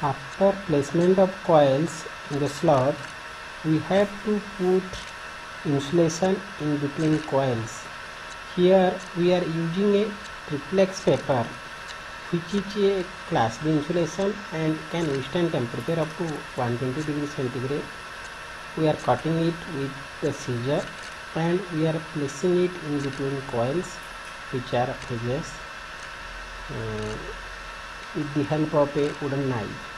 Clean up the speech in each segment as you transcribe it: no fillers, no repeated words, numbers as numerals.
After placement of coils in the slot, we have to put insulation in between coils. Here we are using a triplex paper which is a class B insulation and can withstand temperature up to 120 degrees centigrade. We are cutting it with the scissor and we are placing it in between coils which are edges with the help of a wooden knife.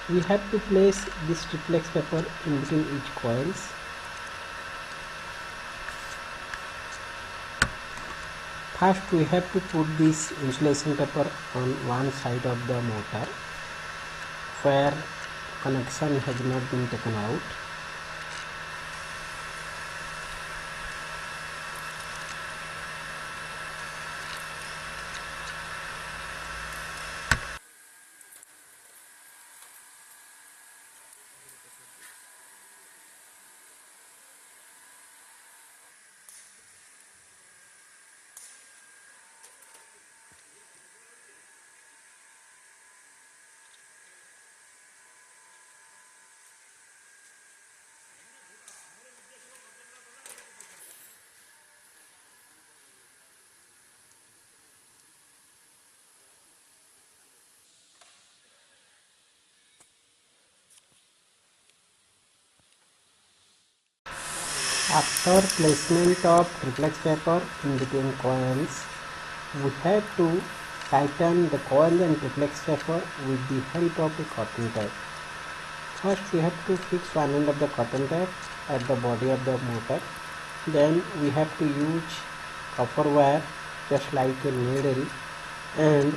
We have to place this triplex paper in between each coils. First we have to put this insulation paper on one side of the motor where connection has not been taken out. After placement of triplex paper in between coils, we have to tighten the coil and triplex paper with the help of a cotton tape. First we have to fix one end of the cotton tape at the body of the motor. Then we have to use copper wire just like a needle, and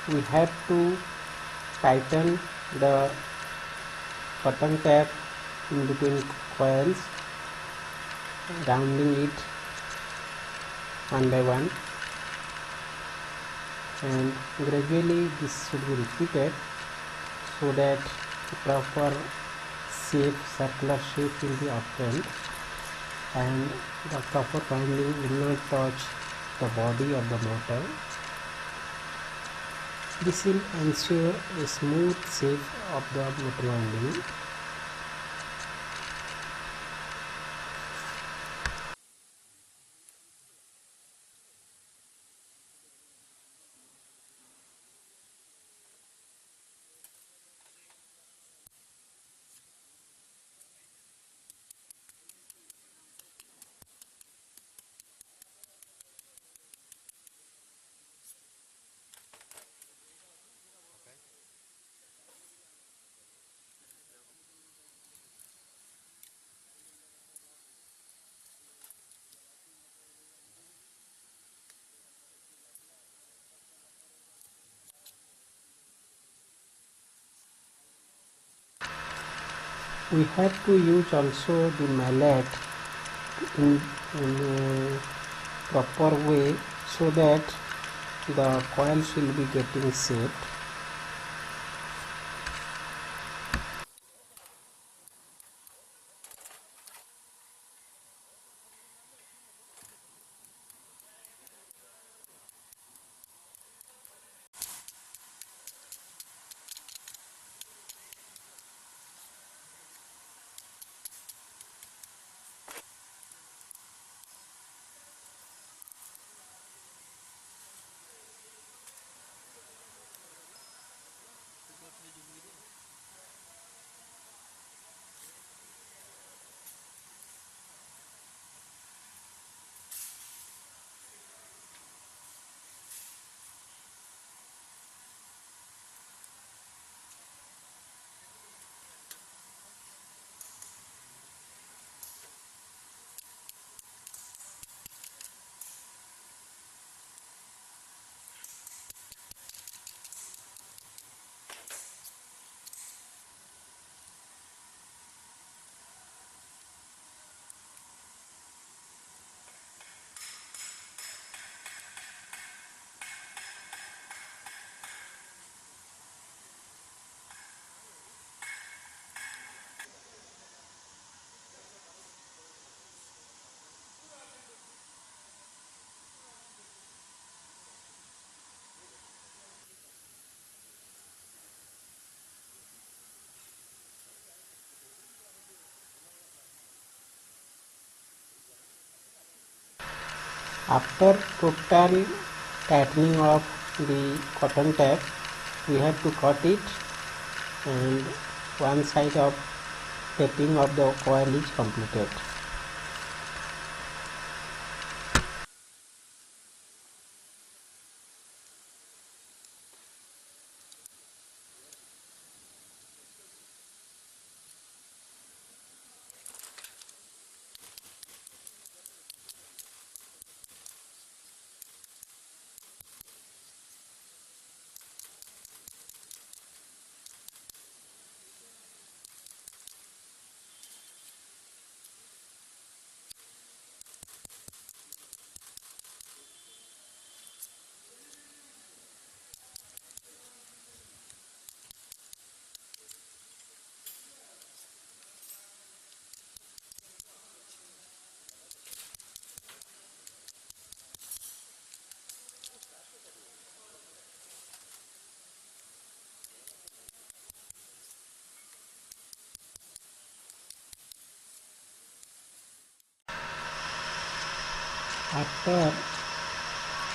we have to tighten the cotton tape in between coils, rounding it one by one, and gradually this should be repeated so that the proper shape, circular shape will be obtained and the proper winding will not touch the body of the motor. This will ensure a smooth shape of the motor winding. We have to use also the mallet in a proper way so that the coils will be getting shaped. After total tightening of the cotton tab, we have to cut it, and one side of taping of the coil is completed. After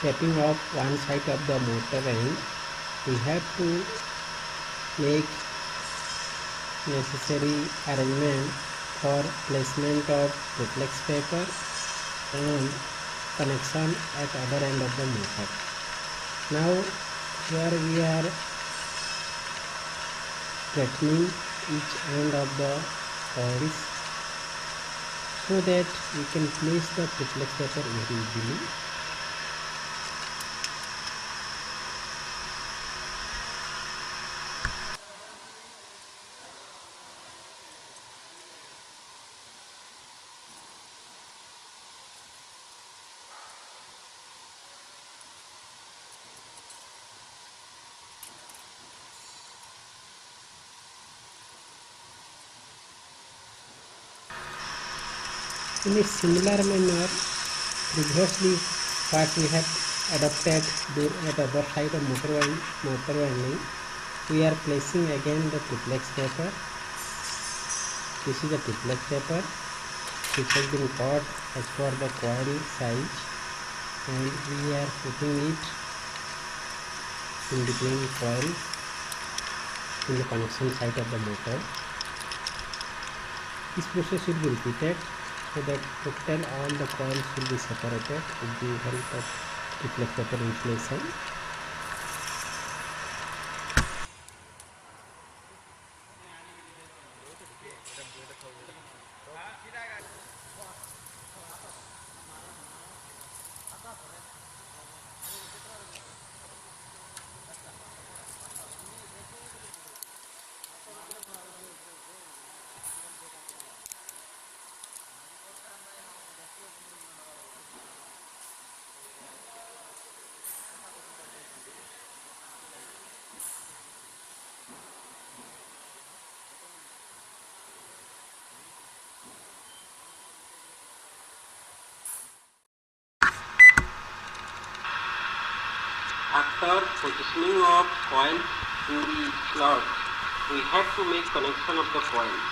tapping off one side of the motor end, we have to make necessary arrangement for placement of reflex paper and connection at other end of the motor. Now here we are straightening each end of the coils so that we can place the reflex paper very easily. In a similar manner, previously what we have adopted at the other side of motor winding, we are placing again the triplex paper. This is the triplex paper which has been cut as per the coil size, and we are putting it in between coils in the connection side of the motor. This process will be repeated so that total all the coils will be separated with the help of reflex paper insulation. After positioning of coils in the slot, we have to make connection of the coils.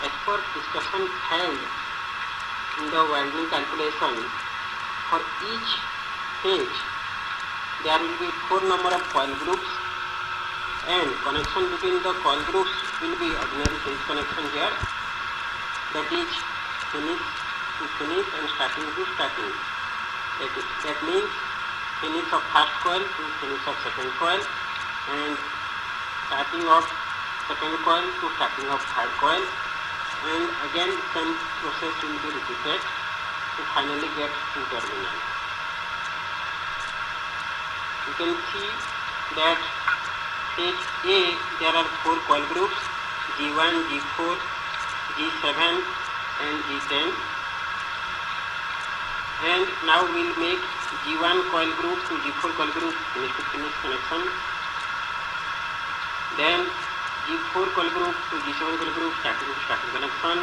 As per discussion held in the winding calculation, for each phase there will be 4 number of coil groups, and connection between the coil groups will be ordinary phase connection here, that is finish to finish and starting to starting. That means finish of first coil to finish of second coil, and starting of second coil to starting of third coil, and again same process will be repeated to finally get to terminal. You can see that phase A there are 4 coil groups, G1, G4, G7 and G10, and now we will make G1 coil group to G4 coil group finish to finish connection, then G4 coil group to G7 coil group starting to starting connection,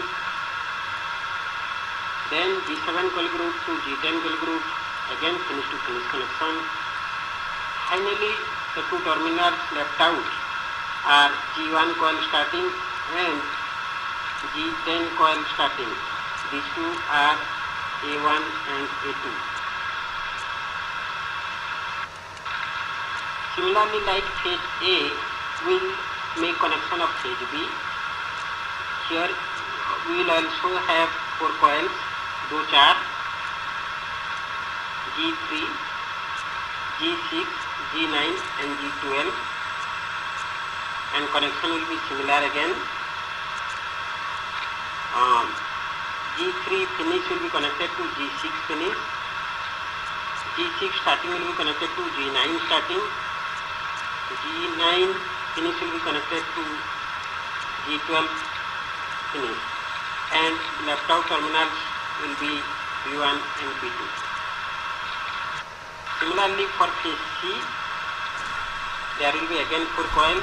then G7 coil group to G10 coil group again finish to finish connection. Finally the 2 terminals left out are G1 coil starting and G10 coil starting. These two are A1 and A2. Similarly, like phase A will make connection of phase B. Here we will also have 4 coils, those are G3, G6, G9 and G12, and connection will be similar again. G3 finish will be connected to G6 finish, G6 starting will be connected to G9 starting, G9 finish will be connected to G12 finish, and left out terminals will be P1 and P2. Similarly, for phase C, there will be again 4 coils,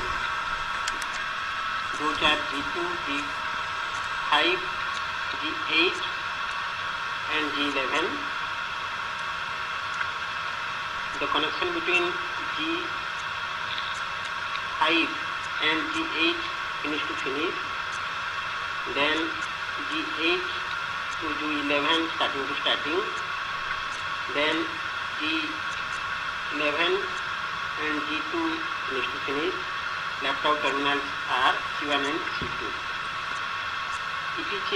those are G2, G5, G8 and G11. The connection between G5 and G8 finish to finish, then G8 to G11 starting to starting, then G11 and G2 finish to finish. Left out terminals are C1 and C2. It is a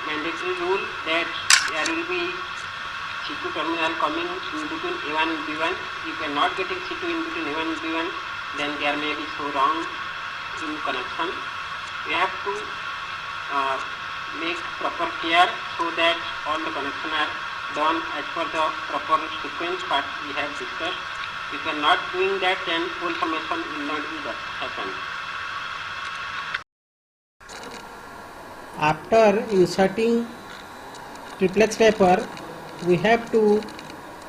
mandatory rule that there will be C2 terminal coming in between A1 and B1. If you are not getting C2 in between A1 and B1, then there may be so wrong in connection. We have to make proper care so that all the connections are done as per the proper sequence what we have discussed. If you are not doing that, then full formation will not be happen. After inserting triplex paper, we have to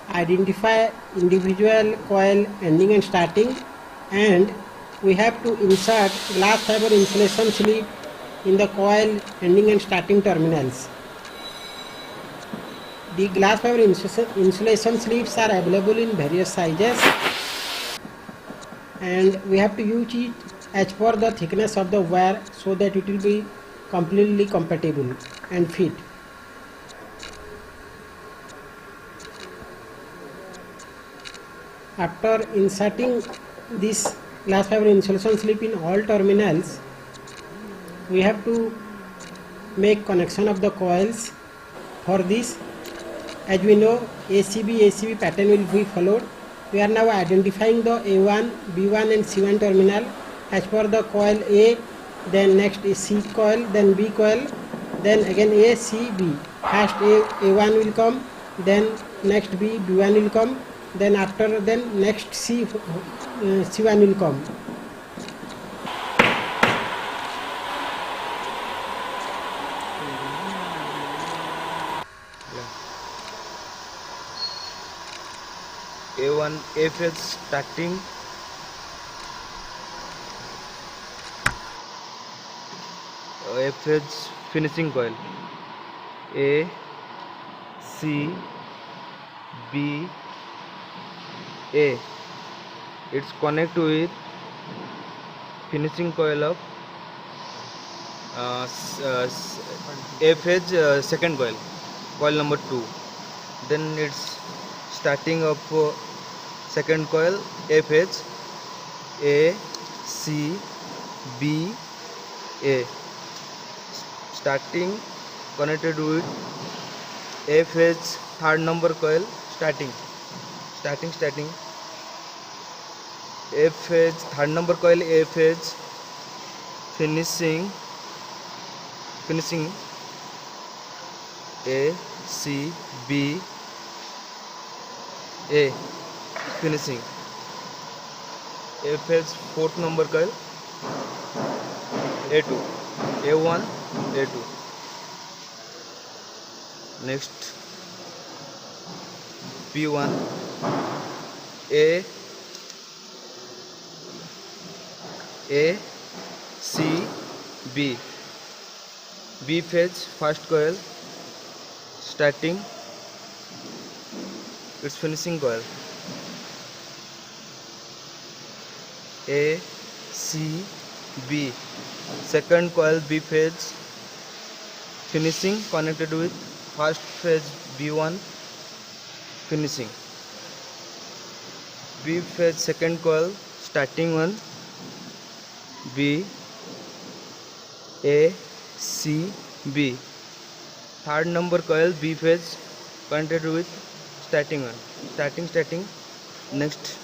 identify individual coil ending and starting, and we have to insert glass fiber insulation sleeve in the coil ending and starting terminals. The glass fiber insulation sleeves are available in various sizes, and we have to use it as per the thickness of the wire so that it will be completely compatible and fit. After inserting this glass fiber insulation sleeve in all terminals, we have to make connection of the coils. For this, as we know, ACB pattern will be followed. We are now identifying the A1, B1 and C1 terminal as per the coil A, then next is C coil, then B coil, then again A, C, B. First A1 will come, then next B1 will come, then after next C1 will come. A1 A phase starting, A phase finishing coil, A, C, B, A. It's connect with finishing coil of A phase second coil, coil number 2. Then it's starting of second coil A phase, A, C, B, A. Starting connected with A phase third number coil, starting A phase third number coil, A phase finishing A, C, B, A. Finishing A phase fourth number coil, A2, A1, A2. Next B1, A, C, B. B phase first coil, starting its finishing coil, A, C, B. Second coil B phase finishing connected with first phase B1 finishing. B phase second coil starting one, B A C B. Third number coil B phase connected with starting one, starting. Next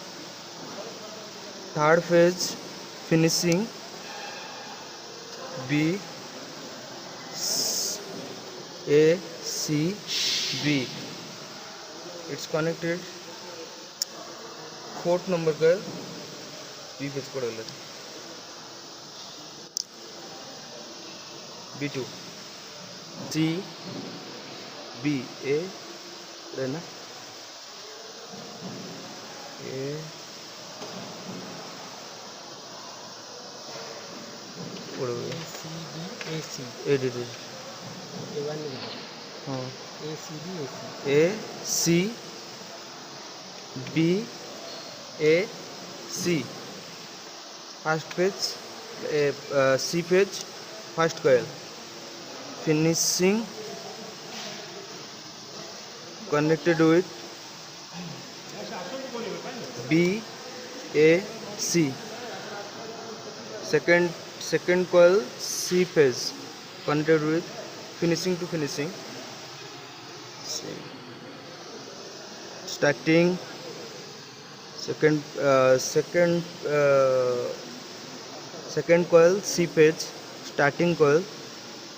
third phase finishing, B A C B. It's connected. Fourth number coil B phase को डाल लेते B2 C B A रहना A पढ़ो AC A D D A1 हाँ ACB A C B A C. First phase C phase first coil finishing connected with B A C. Second coil C phase connected with finishing to finishing. Starting second coil C phase starting coil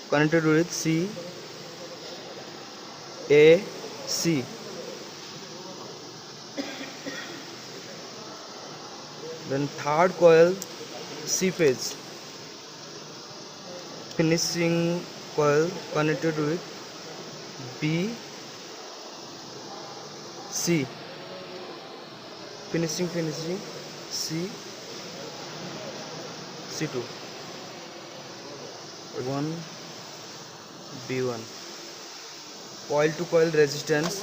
connected with C A C. Then third coil C phase finishing coil connected with B C. Finishing C C2 1 B1. Coil to coil resistance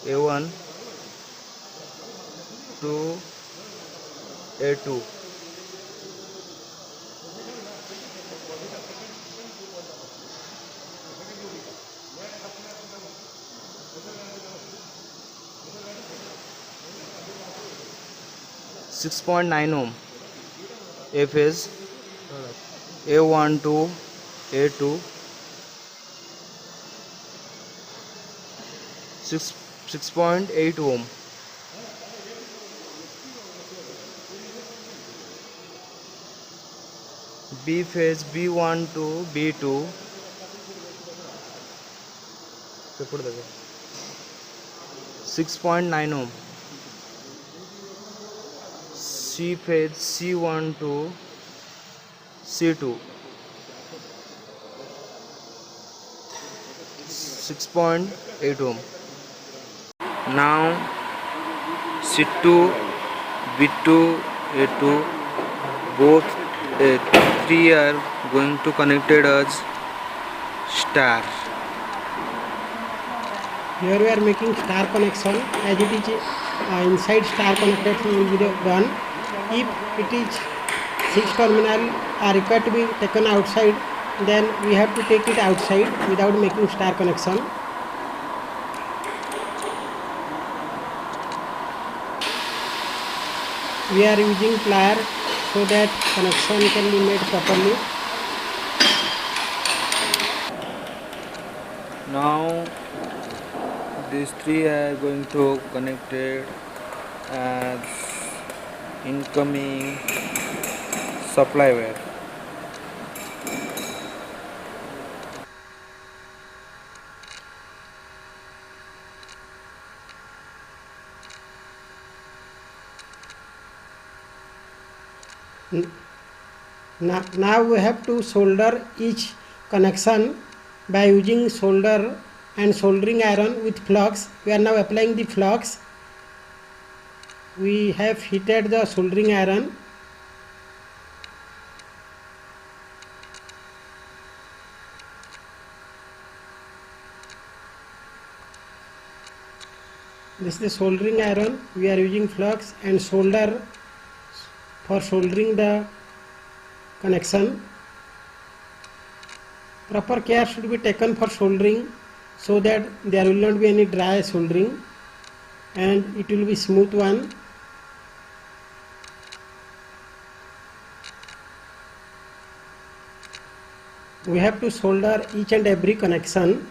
A1 to A2. .9 ohm A phase A1 to A2 6.8 ohm B phase B1 to B2 6.9 ohm C phase C1 to C2 6.8 ohm. Now C2 B2 A2 both three are going to connected as star. Here we are making star connection. As it is inside star connected will be done. If it is 6 terminal are required to be taken outside, then we have to take it outside without making star connection. We are using plier so that connection can be made properly. Now these three are going to connected as incoming supply wire. Now we have to solder each connection by using solder and soldering iron with flux. We are now applying the flux. We have heated the soldering iron. This is the soldering iron. We are using flux and solder for soldering the connection. Proper care should be taken for soldering so that there will not be any dry soldering and it will be smooth one. We have to solder each and every connection.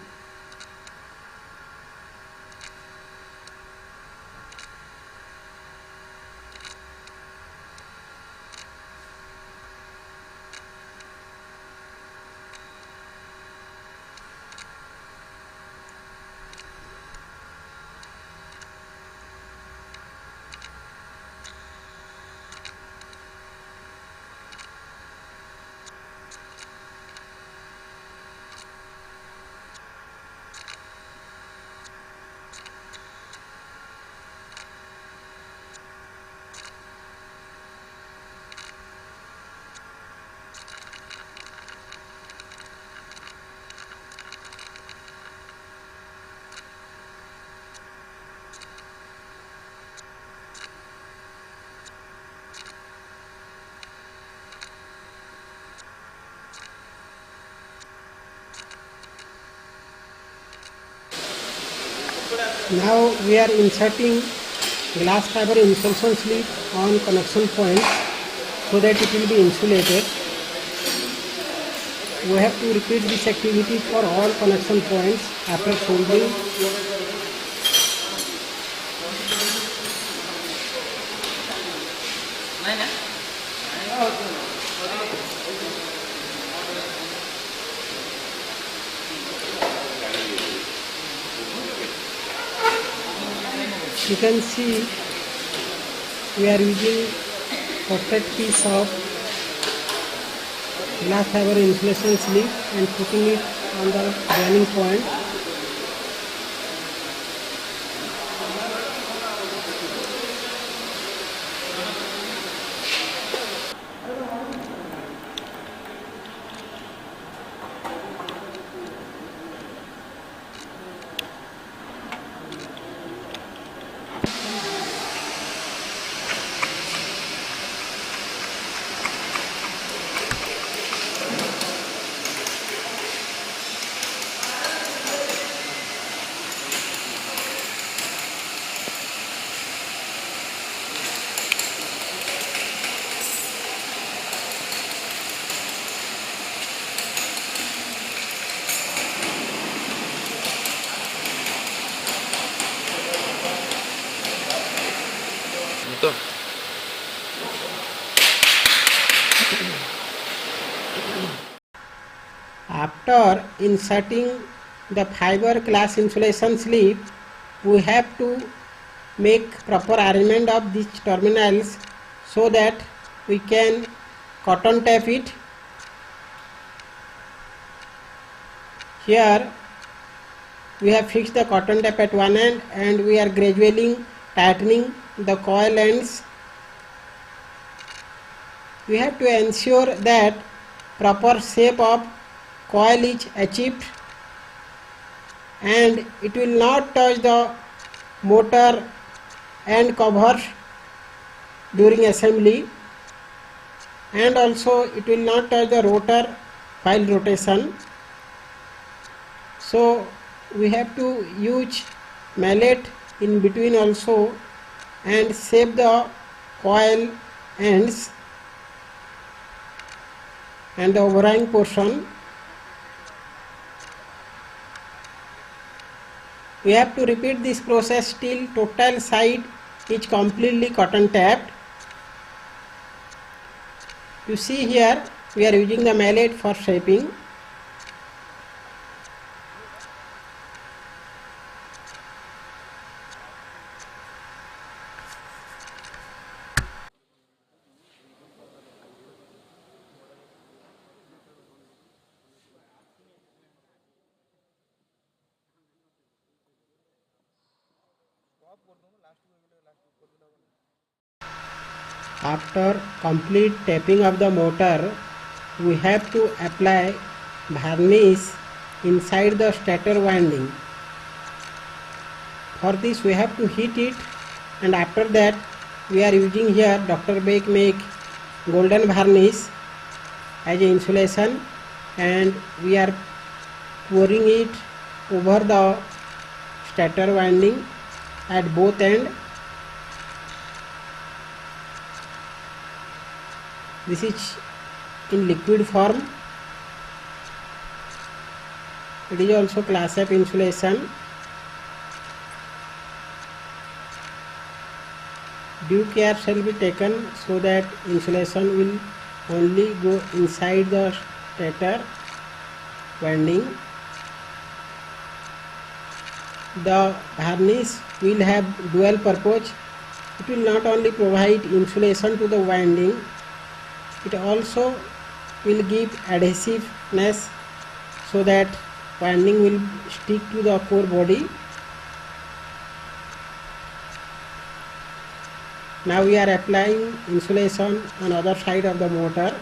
Now we are inserting glass fiber insulation sleeve on connection points so that it will be insulated. We have to repeat this activity for all connection points after soldering. You can see we are using perfect piece of glass fiber insulation sleeve and putting it on the joining point. तो After inserting the fiber glass insulation sleeve, we have to make proper arrangement of these terminals so that we can cotton tape it. Here we have fixed the cotton tape at one end and we are gradually tightening the coil ends. We have to ensure that proper shape of coil is achieved and it will not touch the motor and cover during assembly, and also it will not touch the rotor while rotation. So we have to use mallet in between also and shape the coil ends and the overhang portion. We have to repeat this process till total side is completely cotton tapped. You see here we are using the mallet for shaping. After complete tapping of the motor, we have to apply varnish inside the stator winding. For this we have to heat it, and after that we are using here Dr. Beck make golden varnish as a insulation, and we are pouring it over the stator winding at both ends. This is in liquid form. It is also class F insulation. Due care shall be taken so that insulation will only go inside the stator winding. The varnish will have dual purpose. It will not only provide insulation to the winding, it also will give adhesiveness so that winding will stick to the core body. Now we are applying insulation on other side of the motor.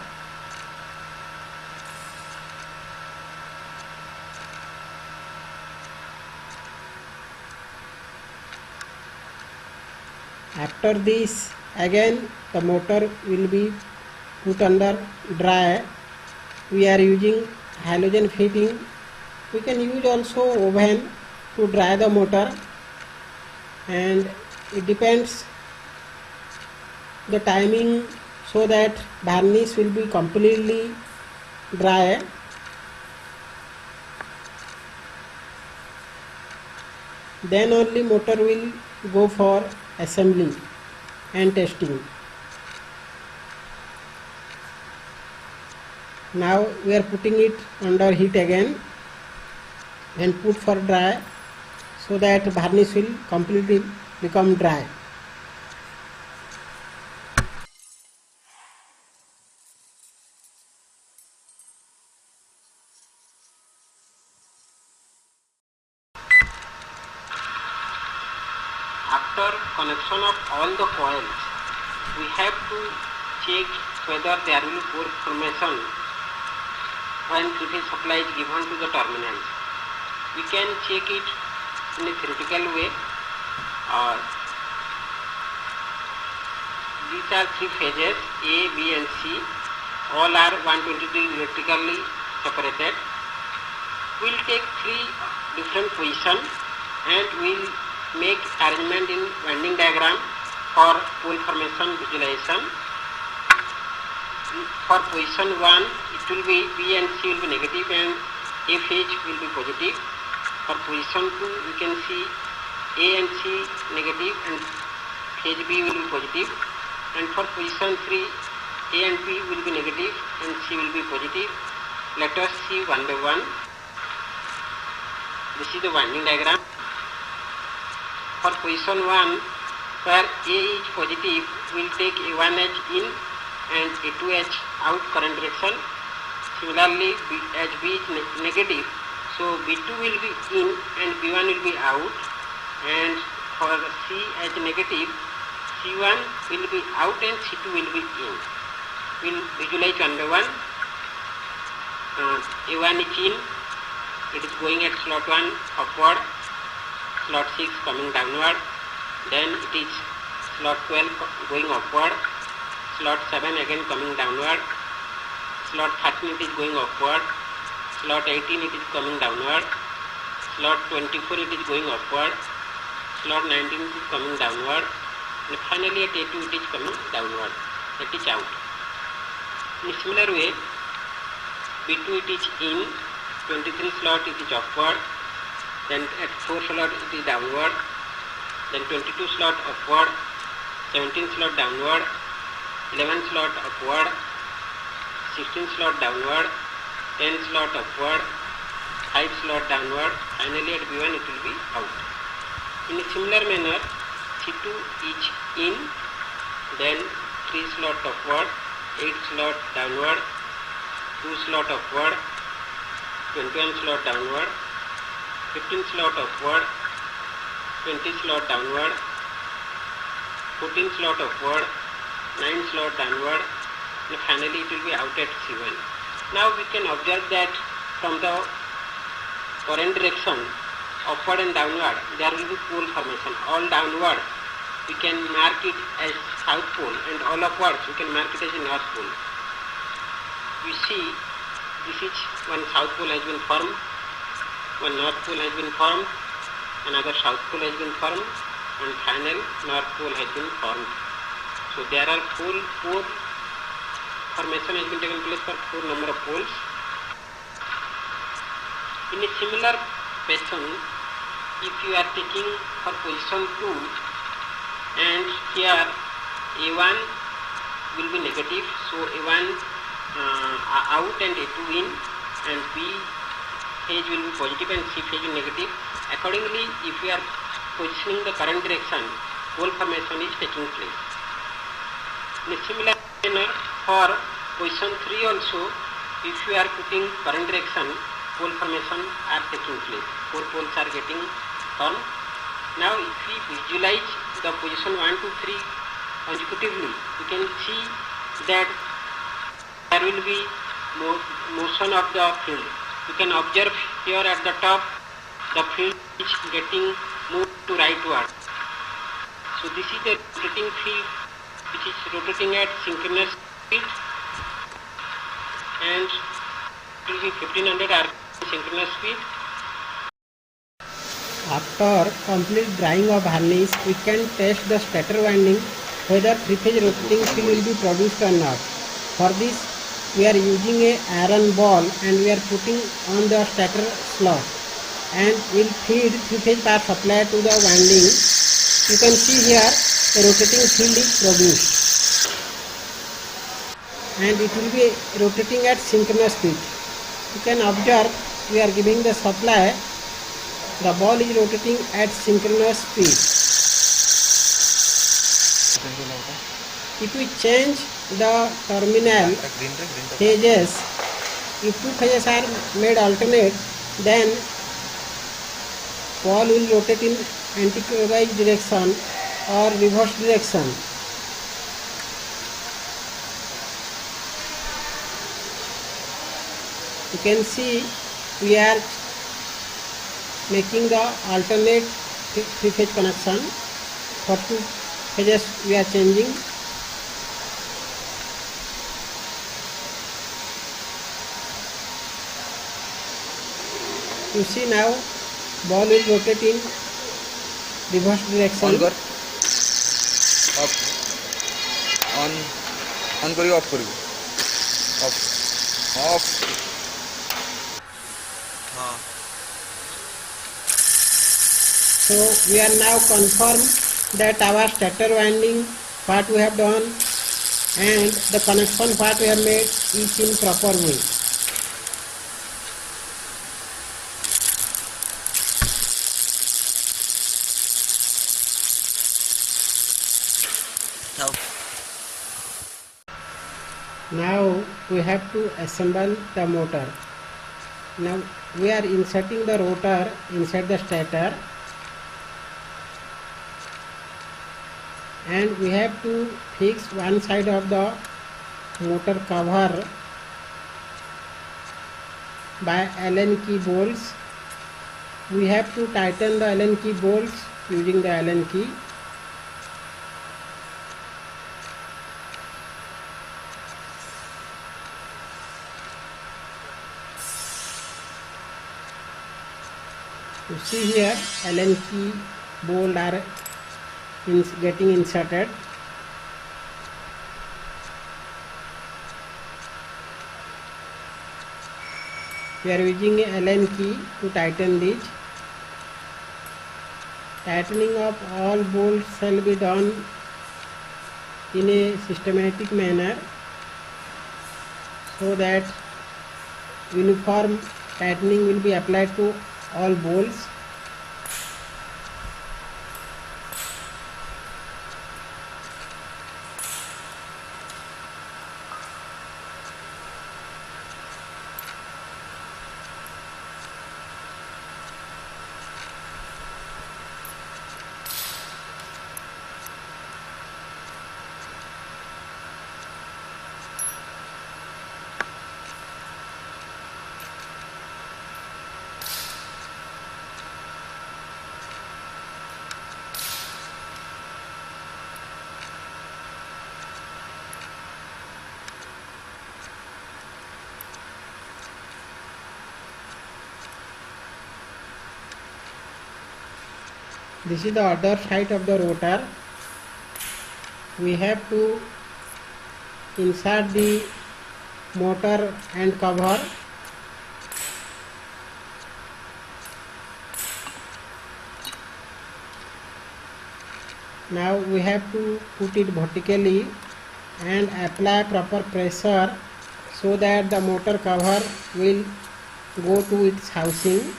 After this, again the motor will be put under dry. We are using halogen fitting. We can use also oven to dry the motor, and it depends the timing so that varnish will be completely dry. Then only motor will go for assembly and testing. Now we are putting it under heat again and put for dry so that varnish will completely become dry. After connection of all the coils, we have to check whether there will be pore formation when 3-phase supply is given to the terminals. We can check it in a theoretical way. These are 3 phases A, B and C. All are 120 degree electrically separated. We will take 3 different positions and we will make arrangement in winding diagram for pole formation visualization. For position 1, it will be B and C will be negative and A phase will be positive. For position 2, you can see A and C negative and phase B will be positive. And for position 3, A and B will be negative and C will be positive. Let us see one by one. This is the winding diagram. For position 1, where A is positive, we will take A1H in and A2H out current direction. Similarly, as B is negative, so B2 will be in and B1 will be out. And for C as negative, C1 will be out and C2 will be in. We will visualize one by one. A1 is in, it is going at slot 1 upward, slot 6 coming downward, then it is slot 12 going upward, slot 7 again coming downward, slot 13 it is going upward, slot 18 it is coming downward, slot 24 it is going upward, slot 19 it is coming downward, and finally at A2 it is coming downward, that is out. In a similar way, B2 it is in, 23 slot it is upward, then at 4 slot it is downward, then 22 slot upward, 17 slot downward, 11 slot upward, 16 slot downward, 10 slot upward, 5 slot downward, finally at B1 it will be out. In a similar manner, C2 is in, then 3 slot upward, 8 slot downward, 2 slot upward, 21 slot downward, 15 slot upward, 20 slot downward, 14 slot upward, 9 slot downward, and finally it will be out at C1. Now we can observe that from the current direction, upward and downward, there will be pole formation. All downward we can mark it as south pole, and all upwards we can mark it as a north pole. You see, this is one south pole has been formed. one north pole has been formed, another south pole has been formed, and final north pole has been formed. So there are four formation has been taken place for 4 number of poles. In a similar fashion, if you are taking for position 2 and here A1 will be negative, so A1 out and A2 in, and B phase will be positive and C phase will be negative. Accordingly, if you are positioning the current direction, pole formation is taking place. In a similar manner, for position 3 also, if you are putting current direction, pole formation are taking place. 4 poles are getting formed. Now if we visualize the position 1, 2, 3 consecutively, you can see that there will be motion of the field. You can observe here at the top, the field is getting moved to rightward. So this is the rotating field which is rotating at synchronous speed, and it will be 1500 rpm synchronous speed. After complete drying of varnish, we can test the stator winding whether 3-phase rotating field will be produced or not. For this, we are using a iron ball and we are putting on the stator slot and will feed 3-phase power supply to the winding. You can see here a rotating field is produced and it will be rotating at synchronous speed. You can observe we are giving the supply, the ball is rotating at synchronous speed. If we change the terminal phases, if 2 phases are made alternate, then ball will rotate in anti-clockwise direction or reverse direction. You can see we are making the alternate 3-phase connection. For 2 phases we are changing. You see now ball will rotate in reverse direction. On करियो, off करियो, off. So we are now confirmed that our stator winding part we have done and the connection part we have made is in proper way. Now we have to assemble the motor. Now we are inserting the rotor inside the stator and we have to fix one side of the motor cover by Allen key bolts. We have to tighten the Allen key bolts using the Allen key. You see here Allen key bolt are getting inserted. We are using a Allen key to tighten these. Tightening of all bolts shall be done in a systematic manner so that uniform tightening will be applied to all bolts. This is the other side of the rotor. We have to insert the motor end cover. Now we have to put it vertically and apply proper pressure so that the motor cover will go to its housing.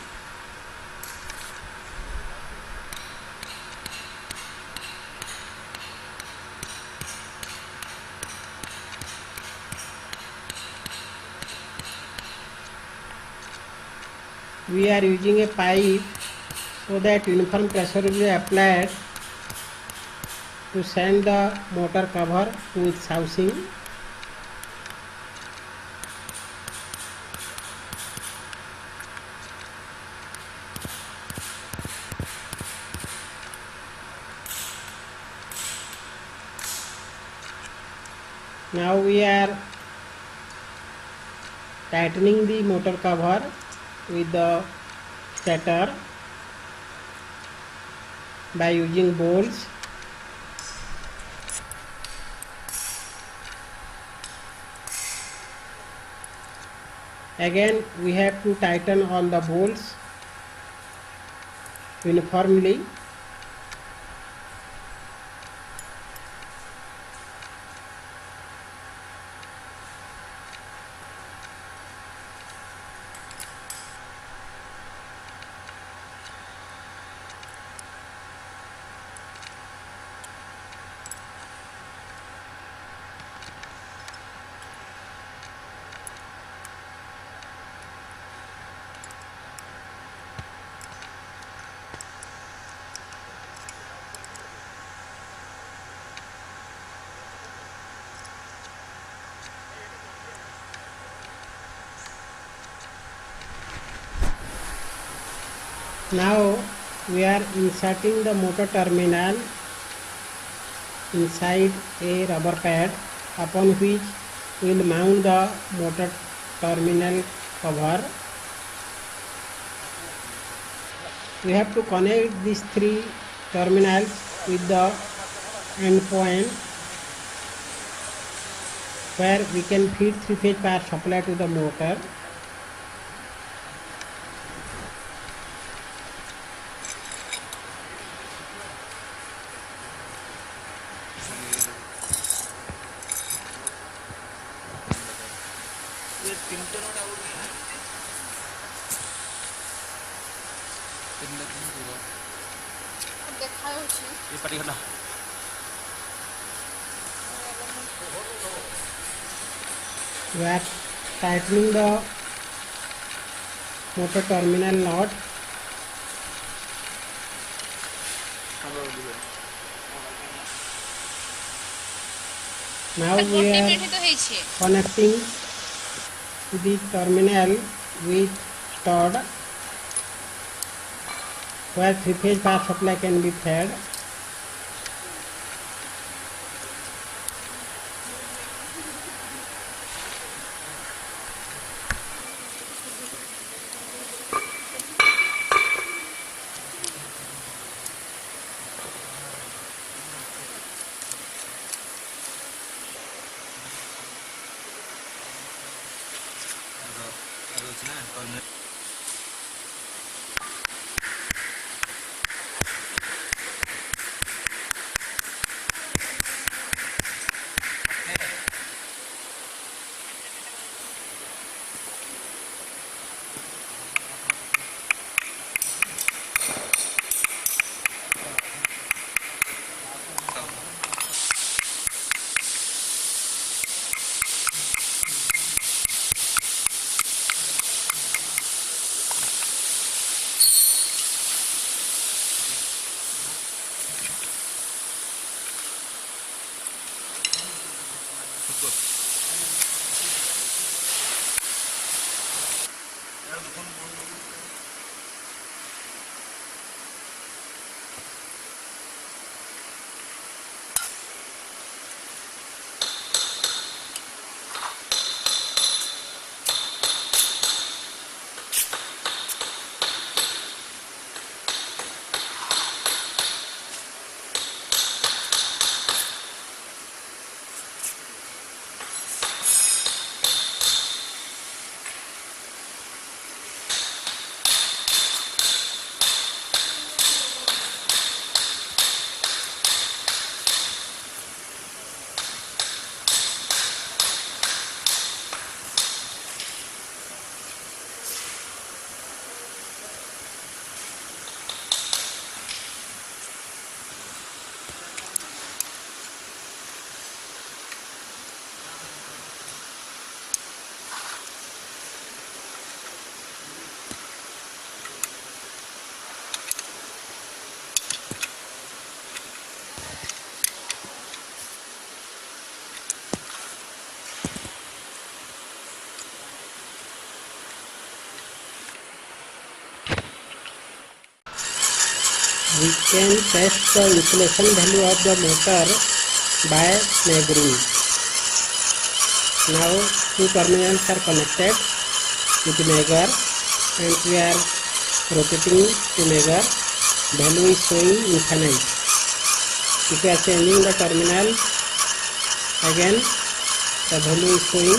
We are using a pipe so that uniform pressure will be applied to send the motor cover to its housing. Now we are tightening the motor cover with the stator by using bolts. Again we have to tighten all the bolts uniformly. Now we are inserting the motor terminal inside a rubber pad, upon which we will mount the motor terminal cover. We have to connect these three terminals with the end point where we can feed 3-phase power supply to the motor. We are tightening the motor terminal knot. Now we are connecting the terminal with stud where 3-phase power supply can be fed. we can test the insulation value of the motor by measuring. Now two terminals are connected with measure and we are rotating to measure. Value is showing infinite. If we are changing the terminal again, the value is showing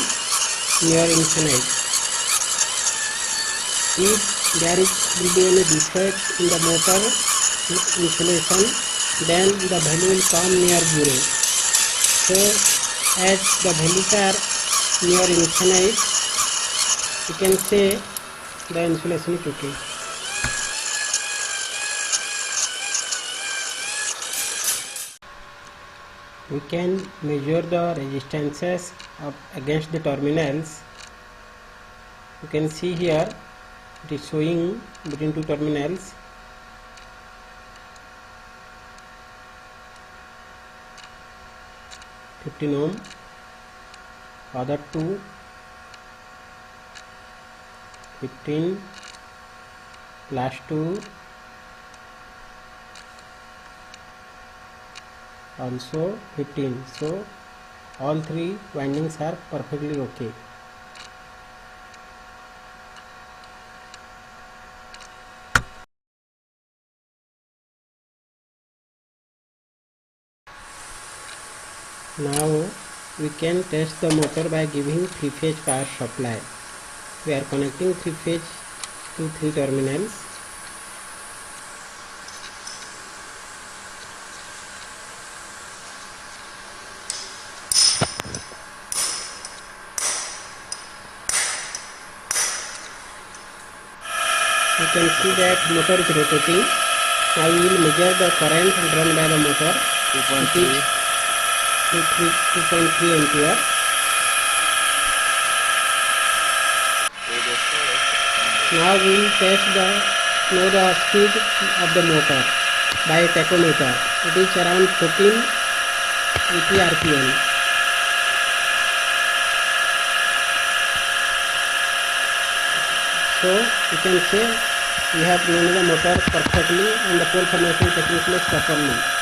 near infinite. If there will be any defect in the motor insulation, then the value will come near 0. So as the values are near infinite, you can say the insulation is okay. We can measure the resistances against the terminals. You can see here it is showing between two terminals. Ohm, other two 15, last two also 15. So all three windings are perfectly okay. Now we can test the motor by giving 3-phase power supply. We are connecting 3-phase to 3 terminals. You can see that motor is rotating. Now we will measure the current drawn by the motor. 2.3 ampere. Now we will know the speed of the motor by tachometer. It is around 1480 rpm. So you can say we have known the motor perfectly and the pole formation taking place properly.